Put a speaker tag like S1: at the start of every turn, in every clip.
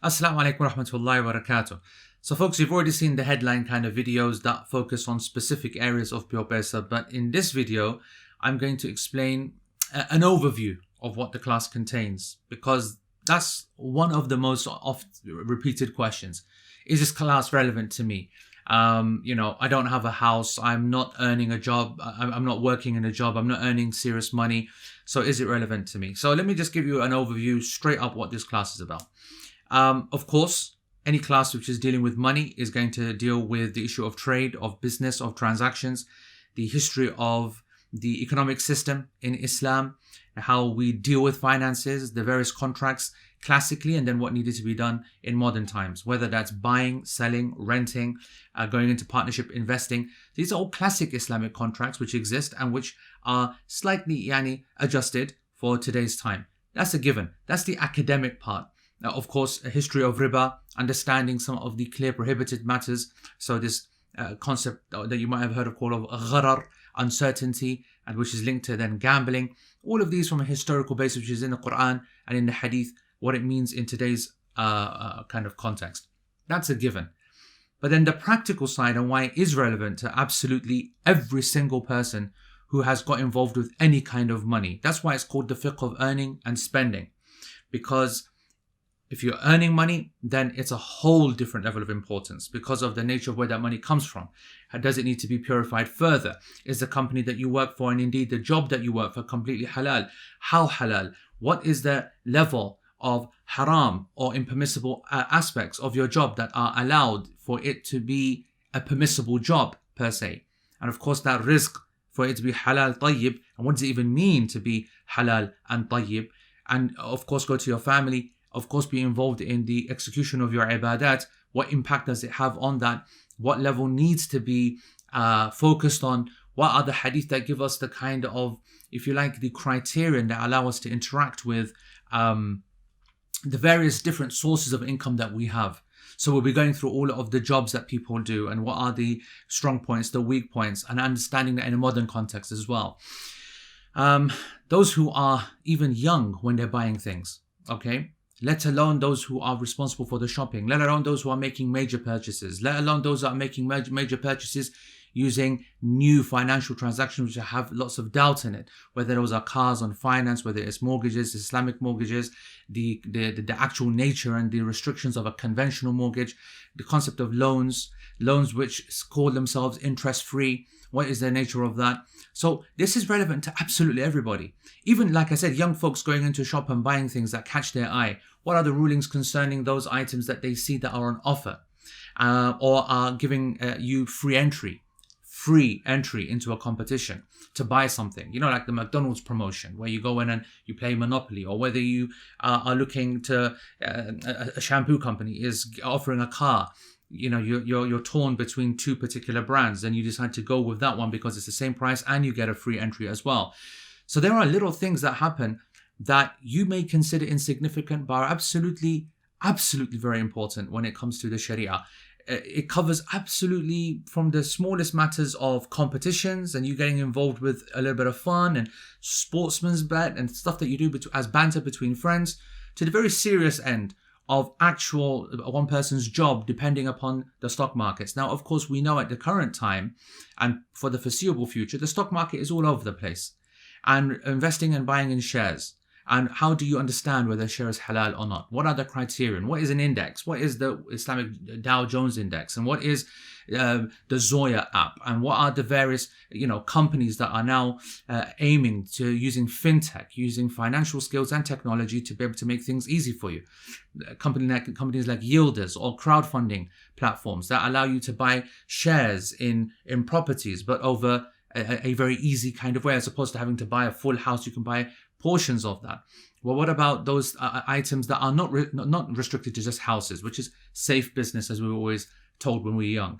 S1: Assalamu alaikum wa rahmatullahi wa barakatuh. So folks, you've already seen the headline kind of videos that focus on specific areas of Pure Paisa, but in this video, I'm going to explain an overview of what the class contains, because that's one of the most oft repeated questions. Is this class relevant to me? I don't have a house, I'm not earning a job, I'm not working in a job, I'm not earning serious money, so is it relevant to me? So let me just give you an overview straight up what this class is about. Of course, any class which is dealing with money is going to deal with the issue of trade, of business, of transactions, the history of the economic system in Islam, how we deal with finances, the various contracts classically, and then what needed to be done in modern times, whether that's buying, selling, renting, going into partnership, investing. These are all classic Islamic contracts which exist and which are slightly adjusted for today's time. That's a given. That's the academic part. Now, of course, a history of riba, understanding some of the clear prohibited matters. So this concept that you might have heard of called of gharar, uncertainty, and which is linked to then gambling. All of these from a historical basis, which is in the Quran and in the Hadith, what it means in today's kind of context. That's a given. But then the practical side and why it is relevant to absolutely every single person who has got involved with any kind of money. That's why it's called the fiqh of earning and spending. Because if you're earning money, then it's a whole different level of importance because of the nature of where that money comes from. Does it need to be purified further? Is the company that you work for and indeed the job that you work for completely halal? How halal? What is the level of haram or impermissible aspects of your job that are allowed for it to be a permissible job per se? And of course that rizq, for it to be halal tayyib, and what does it even mean to be halal and tayyib? And of course go to your family, of course be involved in the execution of your ibadat. What impact does it have on that? What level needs to be focused on? What are the hadith that give us the kind of, if you like, the criterion that allow us to interact with the various different sources of income that we have? So we'll be going through all of the jobs that people do and what are the strong points, the weak points, and understanding that in a modern context as well. Those who are even young when they're buying things, okay? Let alone those who are responsible for the shopping, let alone those who are making major purchases, let alone those that are making major purchases using new financial transactions which have lots of doubt in it, whether those are cars on finance, whether it's mortgages, Islamic mortgages, the actual nature and the restrictions of a conventional mortgage, the concept of loans which call themselves interest-free. What is the nature of that? So this is relevant to absolutely everybody. Even, like I said, young folks going into a shop and buying things that catch their eye. What are the rulings concerning those items that they see that are on offer or are giving you free entry into a competition to buy something? Like the McDonald's promotion where you go in and you play Monopoly, or whether you are looking to a shampoo company is offering a car. You're torn between two particular brands and you decide to go with that one because it's the same price and you get a free entry as well. So there are little things that happen that you may consider insignificant but are absolutely very important when it comes to the Sharia. It covers absolutely from the smallest matters of competitions and you getting involved with a little bit of fun and sportsman's bet and stuff that you do as banter between friends, to the very serious end of actual one person's job depending upon the stock markets. Now, of course, we know at the current time and for the foreseeable future, the stock market is all over the place. And investing and buying in shares. And how do you understand whether a share is halal or not? What are the criterion? What is an index? What is the Islamic Dow Jones Index? And what is the Zoya app? And what are the various companies that are now aiming to using fintech, using financial skills and technology to be able to make things easy for you? Companies like Yielders or crowdfunding platforms that allow you to buy shares in properties, but over a very easy kind of way, as opposed to having to buy a full house. You can buy portions of that. Well, what about those items that are not restricted to just houses, which is safe business, as we were always told when we were young?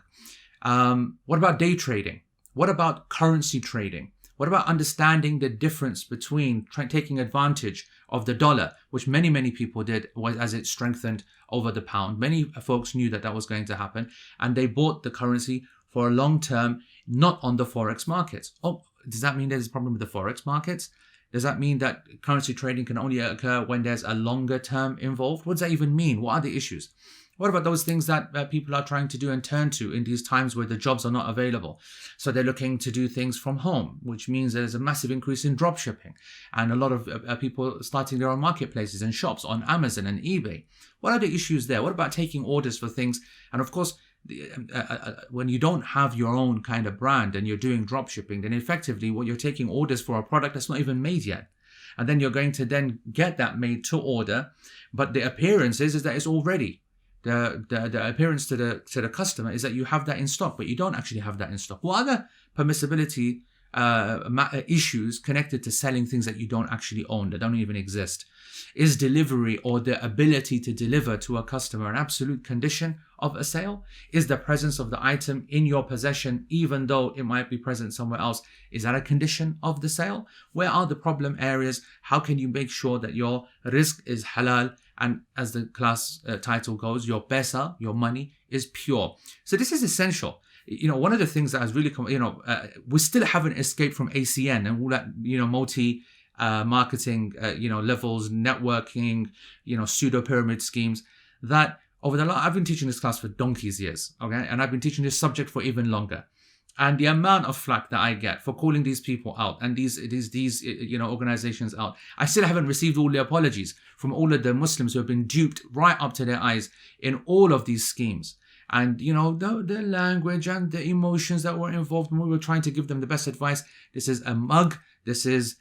S1: What about day trading? What about currency trading? What about understanding the difference between taking advantage of the dollar, which many people did as it strengthened over the pound? Many folks knew that was going to happen, and they bought the currency for a long term, not on the forex markets. Oh, does that mean there's a problem with the forex markets? Does that mean that currency trading can only occur when there's a longer term involved? What does that even mean? What are the issues? What about those things that people are trying to do and turn to in these times where the jobs are not available? So they're looking to do things from home, which means there's a massive increase in drop shipping and a lot of people starting their own marketplaces and shops on Amazon and eBay. What are the issues there? What about taking orders for things? And of course, when you don't have your own kind of brand and you're doing drop shipping, then effectively what you're taking orders for a product that's not even made yet. And then you're going to then get that made to order, but the appearance is that it's all ready. The appearance to the customer is that you have that in stock, but you don't actually have that in stock. What other permissibility issues connected to selling things that you don't actually own, that don't even exist? Is delivery or the ability to deliver to a customer an absolute condition of a sale? Is the presence of the item in your possession, even though it might be present somewhere else, is that a condition of the sale? Where are the problem areas? How can you make sure that your rizq is halal? And as the class title goes, your paisa, your money, is pure. So this is essential. One of the things that has really come, we still haven't escaped from ACN and all that, multi marketing, levels, networking, pseudo pyramid schemes that I've been teaching this class for donkey's years, okay? And I've been teaching this subject for even longer. And the amount of flack that I get for calling these people out and these organizations out, I still haven't received all the apologies from all of the Muslims who have been duped right up to their eyes in all of these schemes. And, the language and the emotions that were involved when we were trying to give them the best advice. This is a mug. This is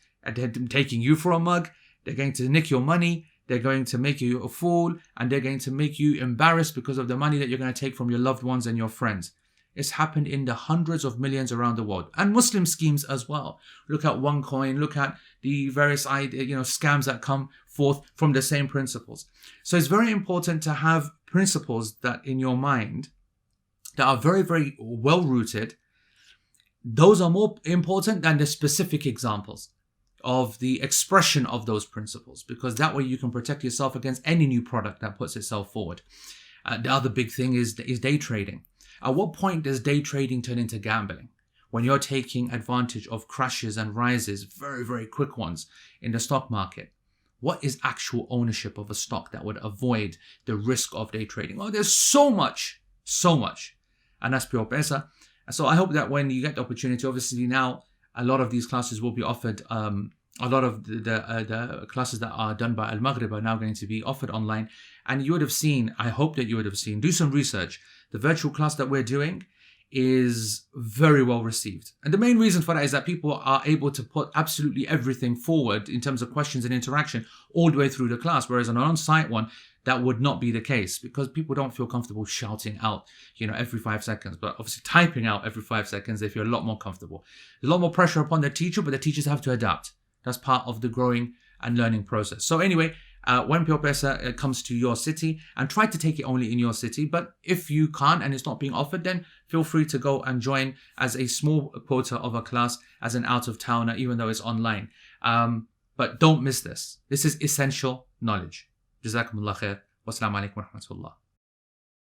S1: taking you for a mug. They're going to nick your money. They're going to make you a fool. And they're going to make you embarrassed because of the money that you're going to take from your loved ones and your friends. It's happened in the hundreds of millions around the world, and Muslim schemes as well. Look at OneCoin, look at the various scams that come forth from the same principles. So it's very important to have principles that in your mind that are very, very well rooted. Those are more important than the specific examples of the expression of those principles, because that way you can protect yourself against any new product that puts itself forward. The other big thing is day trading. At what point does day trading turn into gambling? When you're taking advantage of crashes and rises, very, very quick ones, in the stock market. What is actual ownership of a stock that would avoid the risk of day trading? Oh, there's so much. And that's pure paisa. So I hope that when you get the opportunity, obviously now a lot of these classes will be offered. A lot of the classes that are done by AlMaghrib are now going to be offered online. And you would have seen, I hope that you would have seen, do some research. The virtual class that we're doing is very well received. And the main reason for that is that people are able to put absolutely everything forward in terms of questions and interaction all the way through the class. Whereas on an on-site one, that would not be the case because people don't feel comfortable shouting out, every 5 seconds. But obviously typing out every 5 seconds, they feel a lot more comfortable. There's a lot more pressure upon the teacher, but the teachers have to adapt. That's part of the growing and learning process. So anyway, when Pure Paisa comes to your city, and try to take it only in your city. But if you can't and it's not being offered, then feel free to go and join as a small quota of a class as an out-of-towner, even though it's online. But don't miss this. This is essential knowledge. Jazakumullah khair. Wassalamu alaikum wa rahmatullah.